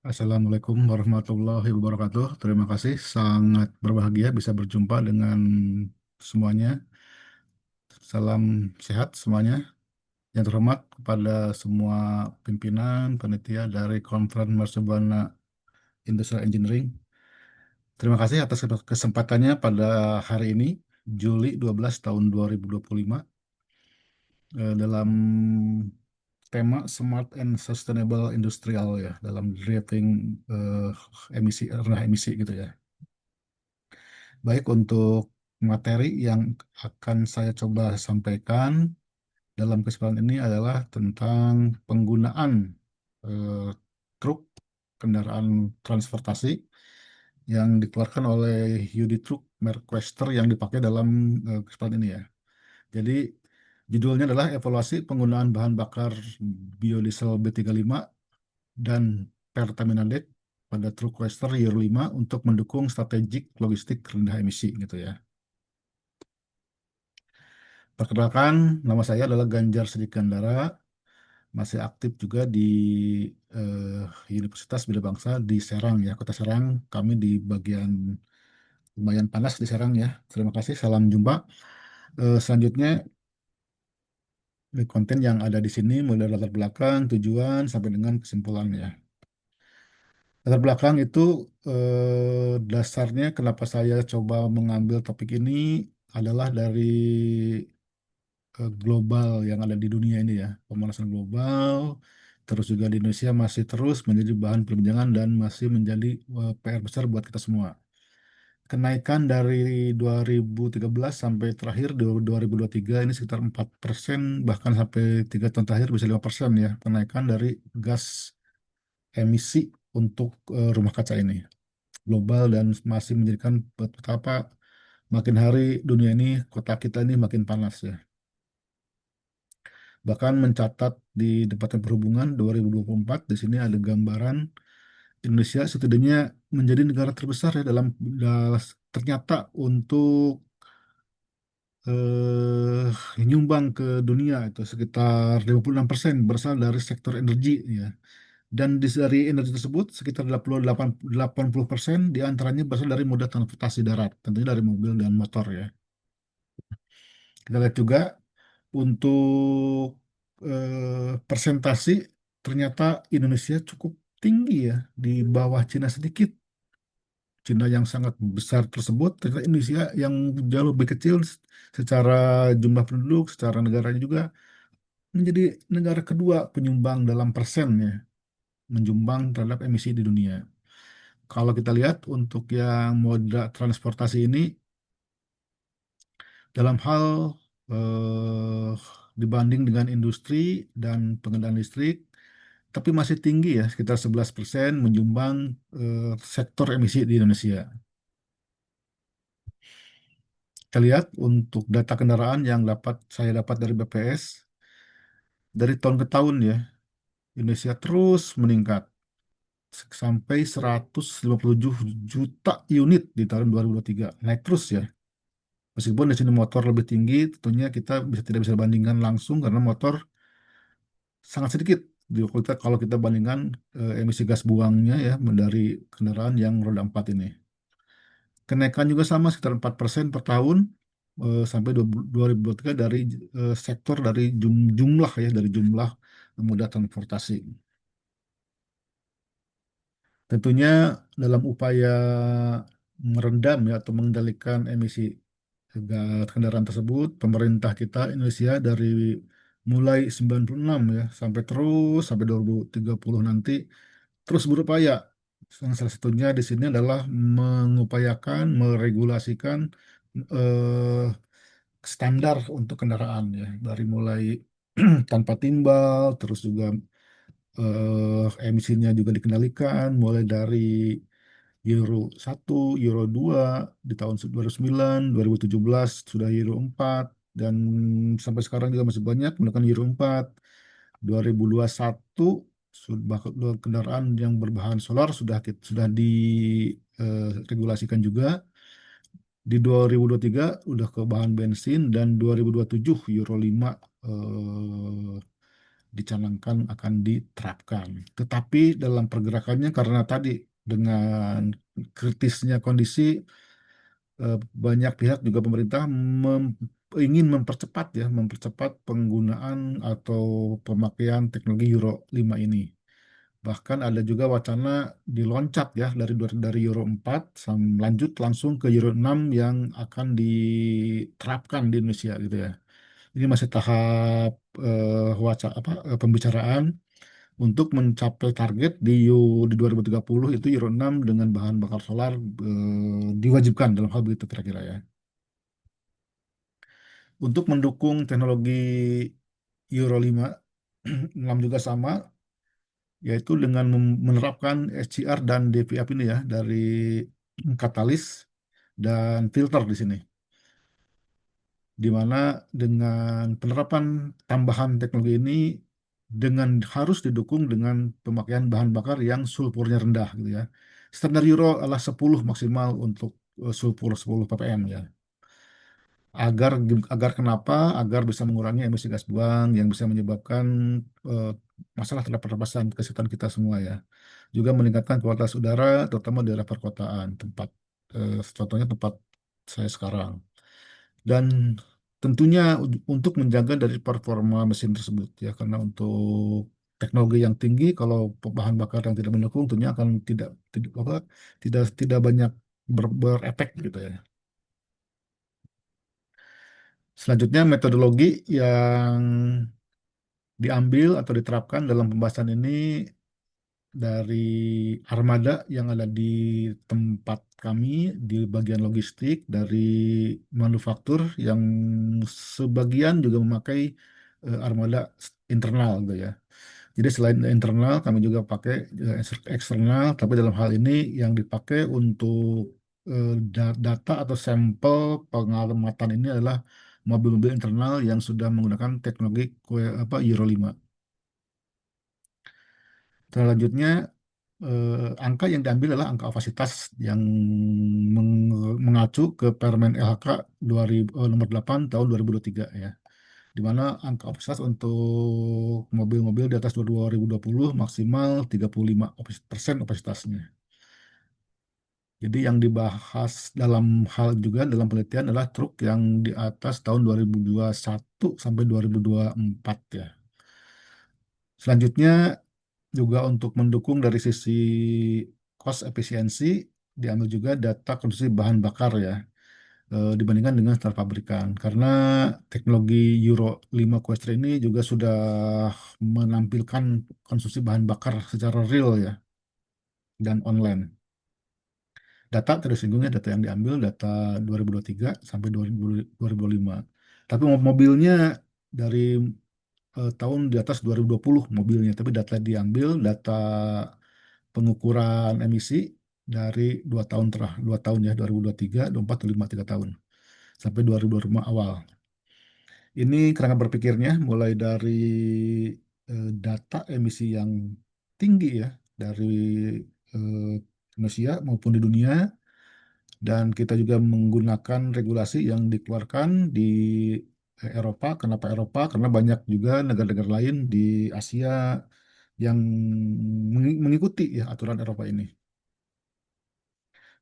Assalamualaikum warahmatullahi wabarakatuh. Terima kasih, sangat berbahagia bisa berjumpa dengan semuanya. Salam sehat semuanya. Yang terhormat kepada semua pimpinan, panitia dari Konferensi Marsubana Industrial Engineering. Terima kasih atas kesempatannya pada hari ini, Juli 12 tahun 2025, dalam tema Smart and Sustainable Industrial ya, dalam driving rendah emisi gitu ya. Baik, untuk materi yang akan saya coba sampaikan dalam kesempatan ini adalah tentang penggunaan eh, truk kendaraan transportasi yang dikeluarkan oleh Yudi Truk merek Quester yang dipakai dalam kesempatan ini ya. Jadi judulnya adalah evaluasi penggunaan bahan bakar biodiesel B35 dan Pertamina pada truk Quester Euro 5 untuk mendukung strategik logistik rendah emisi gitu ya. Perkenalkan, nama saya adalah Ganjar Sidik Gandara, masih aktif juga di Universitas Bina Bangsa di Serang ya, Kota Serang. Kami di bagian lumayan panas di Serang ya. Terima kasih, salam jumpa. Selanjutnya, konten yang ada di sini mulai dari latar belakang, tujuan, sampai dengan kesimpulan ya. Latar belakang itu dasarnya kenapa saya coba mengambil topik ini adalah dari global yang ada di dunia ini ya, pemanasan global, terus juga di Indonesia masih terus menjadi bahan perbincangan dan masih menjadi PR besar buat kita semua. Kenaikan dari 2013 sampai terakhir di 2023 ini sekitar 4%, bahkan sampai 3 tahun terakhir bisa 5% ya, kenaikan dari gas emisi untuk rumah kaca ini global dan masih menjadikan betapa makin hari dunia ini, kota kita ini makin panas ya. Bahkan mencatat di Departemen Perhubungan 2024 di sini ada gambaran Indonesia setidaknya menjadi negara terbesar ya ternyata untuk nyumbang ke dunia itu sekitar 56% berasal dari sektor energi ya. Dan dari energi tersebut sekitar 80% diantaranya berasal dari moda transportasi darat, tentunya dari mobil dan motor ya. Kita lihat juga untuk persentasi ternyata Indonesia cukup tinggi ya, di bawah Cina sedikit. Cina yang sangat besar tersebut, ternyata Indonesia yang jauh lebih kecil secara jumlah penduduk, secara negaranya juga menjadi negara kedua penyumbang dalam persennya, menyumbang terhadap emisi di dunia. Kalau kita lihat untuk yang moda transportasi ini, dalam hal eh, dibanding dengan industri dan pengendalian listrik, tapi masih tinggi ya, sekitar 11% menyumbang sektor emisi di Indonesia. Kita lihat untuk data kendaraan yang saya dapat dari BPS, dari tahun ke tahun ya, Indonesia terus meningkat sampai 157 juta unit di tahun 2023. Naik terus ya. Meskipun di sini motor lebih tinggi, tentunya kita tidak bisa bandingkan langsung karena motor sangat sedikit. Kalau kita bandingkan emisi gas buangnya ya dari kendaraan yang roda 4 ini. Kenaikan juga sama sekitar 4% per tahun sampai 2023 dari sektor dari jumlah ya, dari jumlah moda transportasi. Tentunya dalam upaya meredam ya atau mengendalikan emisi kendaraan tersebut, pemerintah kita Indonesia dari mulai 96 ya sampai 2030 nanti terus berupaya. Yang salah satunya di sini adalah mengupayakan meregulasikan eh, standar untuk kendaraan ya, dari mulai tanpa timbal, terus juga emisinya juga dikendalikan mulai dari Euro 1, Euro 2 di tahun 2009, 2017 sudah Euro 4, dan sampai sekarang juga masih banyak menggunakan Euro 4. 2021 kendaraan yang berbahan solar sudah diregulasikan juga. Di 2023 udah ke bahan bensin, dan 2027 Euro 5 dicanangkan akan diterapkan. Tetapi dalam pergerakannya karena tadi dengan kritisnya kondisi, banyak pihak juga pemerintah ingin mempercepat penggunaan atau pemakaian teknologi Euro 5 ini. Bahkan ada juga wacana diloncat ya dari Euro 4 lanjut langsung ke Euro 6 yang akan diterapkan di Indonesia gitu ya. Ini masih tahap pembicaraan untuk mencapai target di 2030 itu Euro 6 dengan bahan bakar solar diwajibkan dalam hal begitu kira-kira ya. Untuk mendukung teknologi Euro 5 6 juga sama, yaitu dengan menerapkan SCR dan DPF ini ya dari katalis dan filter di sini, di mana dengan penerapan tambahan teknologi ini harus didukung dengan pemakaian bahan bakar yang sulfurnya rendah gitu ya. Standar Euro adalah 10 maksimal untuk sulfur 10 ppm ya. Agar agar kenapa? Agar bisa mengurangi emisi gas buang yang bisa menyebabkan eh, masalah terhadap pernapasan kesehatan kita semua ya. Juga meningkatkan kualitas udara, terutama di daerah perkotaan, contohnya tempat saya sekarang. Dan tentunya untuk menjaga dari performa mesin tersebut ya, karena untuk teknologi yang tinggi, kalau bahan bakar yang tidak mendukung, tentunya akan tidak banyak berefek gitu ya. Selanjutnya metodologi yang diambil atau diterapkan dalam pembahasan ini dari armada yang ada di tempat kami di bagian logistik, dari manufaktur yang sebagian juga memakai armada internal gitu ya. Jadi selain internal kami juga pakai eksternal, tapi dalam hal ini yang dipakai untuk data atau sampel pengamatan ini adalah mobil-mobil internal yang sudah menggunakan teknologi Euro 5. Selanjutnya angka yang diambil adalah angka kapasitas yang mengacu ke Permen LHK 2000, nomor 8 tahun 2023 ya. Di mana angka kapasitas untuk mobil-mobil di atas 2020 maksimal 35% kapasitasnya. Jadi yang dibahas dalam hal juga dalam penelitian adalah truk yang di atas tahun 2021 sampai 2024 ya. Selanjutnya juga untuk mendukung dari sisi cost efisiensi diambil juga data konsumsi bahan bakar ya, dibandingkan dengan standar pabrikan. Karena teknologi Euro 5 Quattro ini juga sudah menampilkan konsumsi bahan bakar secara real ya dan online. Data terus singgungnya data yang diambil data 2023 sampai 2025. Tapi mobilnya dari tahun di atas 2020 mobilnya, tapi data diambil data pengukuran emisi dari 2 tahun 2 tahun ya 2023, 24, 25, 3 tahun sampai 2025 awal. Ini kerangka berpikirnya mulai dari data emisi yang tinggi ya dari eh, Indonesia maupun di dunia, dan kita juga menggunakan regulasi yang dikeluarkan di Eropa. Kenapa Eropa? Karena banyak juga negara-negara lain di Asia yang mengikuti ya aturan Eropa ini.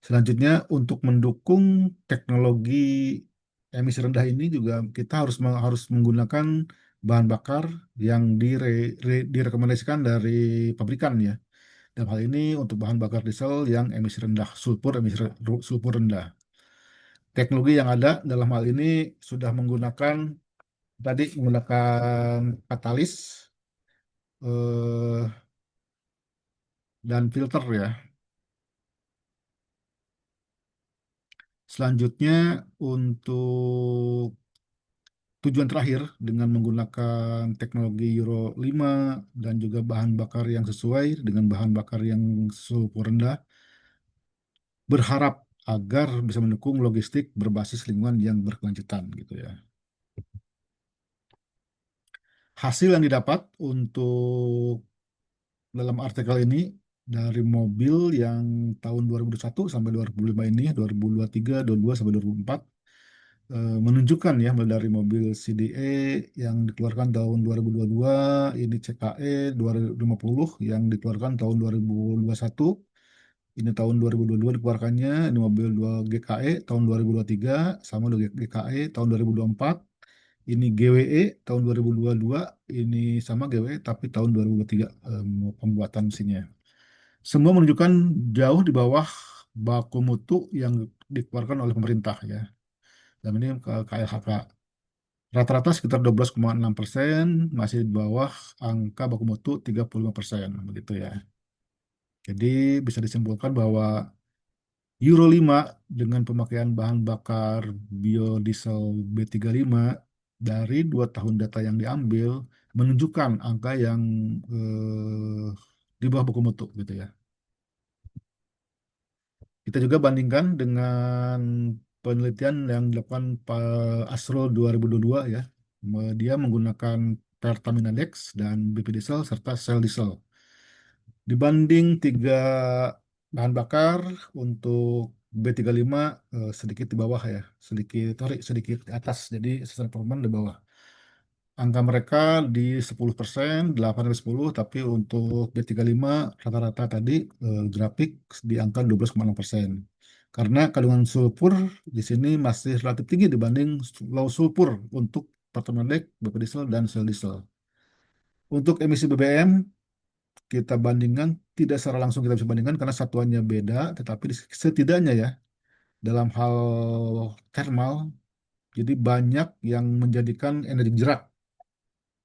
Selanjutnya, untuk mendukung teknologi emisi rendah ini juga kita harus menggunakan bahan bakar yang direkomendasikan dari pabrikan ya. Dalam hal ini untuk bahan bakar diesel yang emisi sulfur rendah. Teknologi yang ada dalam hal ini sudah menggunakan katalis eh, dan filter ya. Selanjutnya untuk tujuan terakhir dengan menggunakan teknologi Euro 5 dan juga bahan bakar yang sesuai dengan bahan bakar yang sulfur rendah, berharap agar bisa mendukung logistik berbasis lingkungan yang berkelanjutan gitu ya. Hasil yang didapat untuk dalam artikel ini dari mobil yang tahun 2021 sampai 2005 ini, 2023, 22 sampai 2024, menunjukkan ya mulai dari mobil CDE yang dikeluarkan tahun 2022, ini CKE 2050 yang dikeluarkan tahun 2021, ini tahun 2022 dikeluarkannya, ini mobil 2 GKE tahun 2023 sama 2 GKE tahun 2024, ini GWE tahun 2022, ini sama GWE tapi tahun 2023 pembuatan mesinnya. Semua menunjukkan jauh di bawah baku mutu yang dikeluarkan oleh pemerintah ya. Dan ini ke KLHK. Rata-rata sekitar 12,6%, masih di bawah angka baku mutu 35% begitu ya. Jadi bisa disimpulkan bahwa Euro 5 dengan pemakaian bahan bakar biodiesel B35 dari 2 tahun data yang diambil menunjukkan angka yang eh, di bawah baku mutu gitu ya. Kita juga bandingkan dengan penelitian yang dilakukan Pak Asro 2022 ya. Dia menggunakan Pertamina Dex dan BP Diesel serta Shell Diesel. Dibanding tiga bahan bakar untuk B35 sedikit di bawah ya, sedikit di atas, jadi sesuai performa di bawah. Angka mereka di 10%, 8-10, tapi untuk B35 rata-rata tadi grafik di angka 12,6%. Karena kandungan sulfur di sini masih relatif tinggi dibanding low sulfur untuk Pertalite, BP diesel, dan Shell diesel. Untuk emisi BBM kita bandingkan, tidak secara langsung kita bisa bandingkan karena satuannya beda, tetapi setidaknya ya dalam hal thermal, jadi banyak yang menjadikan energi jerak.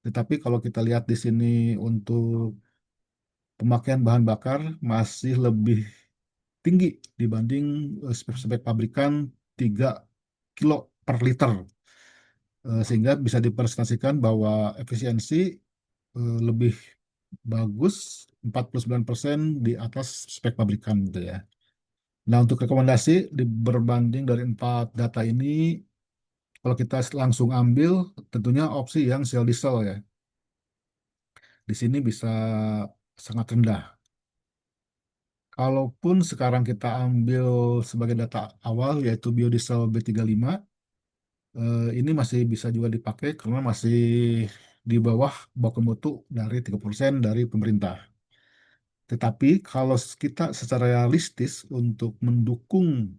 Tetapi kalau kita lihat di sini untuk pemakaian bahan bakar masih lebih tinggi dibanding spek-spek pabrikan 3 kilo per liter. Sehingga bisa dipresentasikan bahwa efisiensi lebih bagus 49% di atas spek pabrikan gitu ya. Nah, untuk rekomendasi berbanding dari 4 data ini, kalau kita langsung ambil tentunya opsi yang Shell diesel ya. Di sini bisa sangat rendah. Kalaupun sekarang kita ambil sebagai data awal yaitu biodiesel B35, ini masih bisa juga dipakai karena masih di bawah baku mutu dari 30% dari pemerintah. Tetapi kalau kita secara realistis untuk mendukung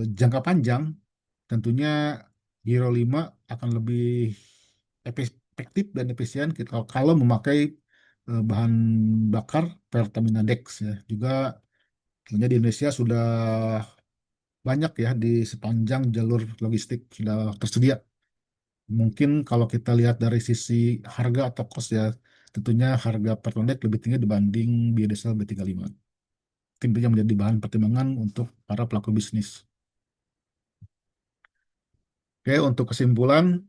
jangka panjang, tentunya Hero 5 akan lebih efektif dan efisien kita kalau memakai bahan bakar Pertamina Dex ya. Juga tentunya di Indonesia sudah banyak ya di sepanjang jalur logistik sudah tersedia. Mungkin kalau kita lihat dari sisi harga atau cost ya, tentunya harga Pertalite lebih tinggi dibanding biodiesel B35. Tentunya menjadi bahan pertimbangan untuk para pelaku bisnis. Oke, untuk kesimpulan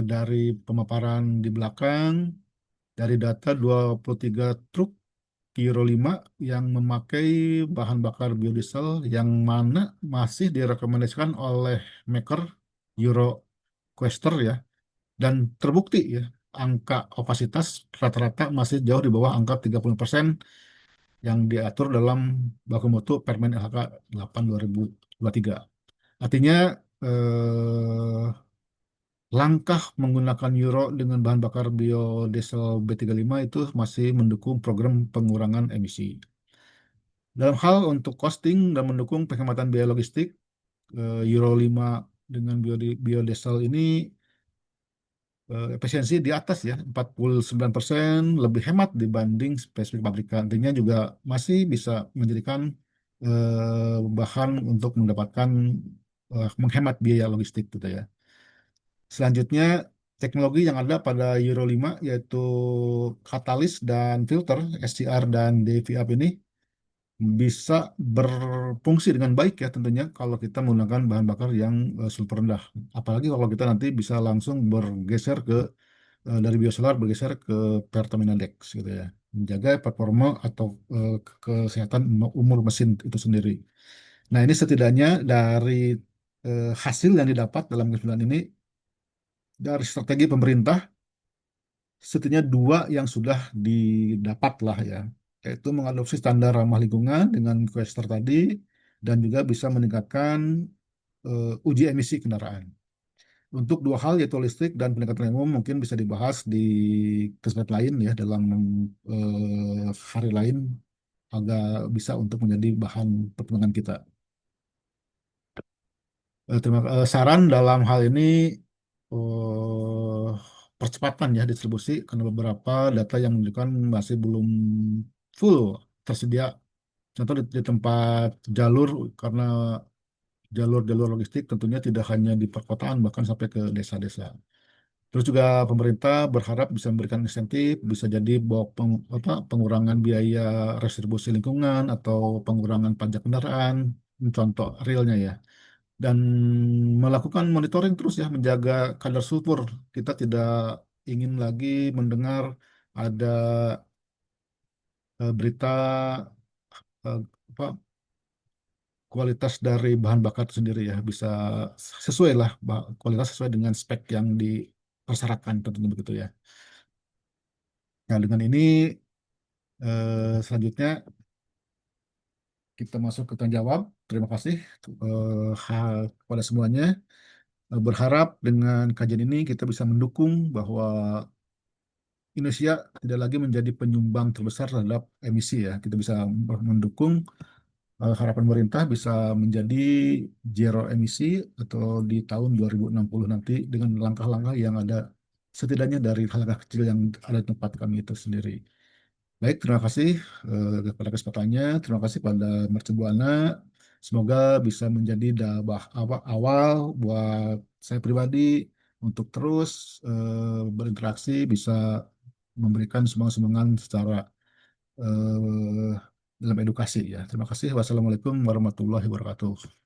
dari pemaparan di belakang, dari data 23 truk Euro 5 yang memakai bahan bakar biodiesel yang mana masih direkomendasikan oleh maker Euro Quester ya, dan terbukti ya, angka kapasitas rata-rata masih jauh di bawah angka 30% yang diatur dalam baku mutu Permen LHK 8 2023. Artinya eh, langkah menggunakan euro dengan bahan bakar biodiesel B35 itu masih mendukung program pengurangan emisi. Dalam hal untuk costing dan mendukung penghematan biaya logistik, Euro 5 dengan biodiesel ini efisiensi di atas ya, 49% lebih hemat dibanding spesifik pabrikan. Artinya juga masih bisa menjadikan bahan untuk mendapatkan menghemat biaya logistik gitu ya. Selanjutnya, teknologi yang ada pada Euro 5 yaitu katalis dan filter SCR dan DVAP ini bisa berfungsi dengan baik ya tentunya kalau kita menggunakan bahan bakar yang sulfur rendah. Apalagi kalau kita nanti bisa langsung bergeser ke dari biosolar bergeser ke Pertamina Dex gitu ya. Menjaga performa atau kesehatan umur mesin itu sendiri. Nah, ini setidaknya dari hasil yang didapat dalam kesimpulan ini dari strategi pemerintah setidaknya dua yang sudah didapat lah ya, yaitu mengadopsi standar ramah lingkungan dengan Quester tadi dan juga bisa meningkatkan uji emisi kendaraan. Untuk dua hal yaitu listrik dan peningkatan umum mungkin bisa dibahas di kesempatan lain ya dalam hari lain agar bisa untuk menjadi bahan pertimbangan kita. Saran dalam hal ini eh, percepatan ya distribusi karena beberapa data yang menunjukkan masih belum full tersedia. Contoh di tempat jalur karena jalur-jalur logistik tentunya tidak hanya di perkotaan bahkan sampai ke desa-desa. Terus juga pemerintah berharap bisa memberikan insentif, bisa jadi bahwa pengurangan biaya restribusi lingkungan atau pengurangan pajak kendaraan, contoh realnya ya. Dan melakukan monitoring terus ya, menjaga kadar sulfur. Kita tidak ingin lagi mendengar ada berita eh, apa, kualitas dari bahan bakar itu sendiri ya, bisa sesuai lah, kualitas sesuai dengan spek yang dipersyaratkan tentunya begitu ya. Nah, dengan ini selanjutnya kita masuk ke tanya jawab. Terima kasih kepada semuanya. Berharap dengan kajian ini kita bisa mendukung bahwa Indonesia tidak lagi menjadi penyumbang terbesar terhadap emisi ya. Kita bisa mendukung harapan pemerintah bisa menjadi zero emisi atau di tahun 2060 nanti dengan langkah-langkah yang ada setidaknya dari hal-hal kecil yang ada di tempat kami itu sendiri. Baik, terima kasih kepada kesempatannya. Terima kasih pada Mercu Buana. Semoga bisa menjadi awal buat saya pribadi untuk terus berinteraksi, bisa memberikan sumbangan-sumbangan secara dalam edukasi ya. Terima kasih. Wassalamualaikum warahmatullahi wabarakatuh.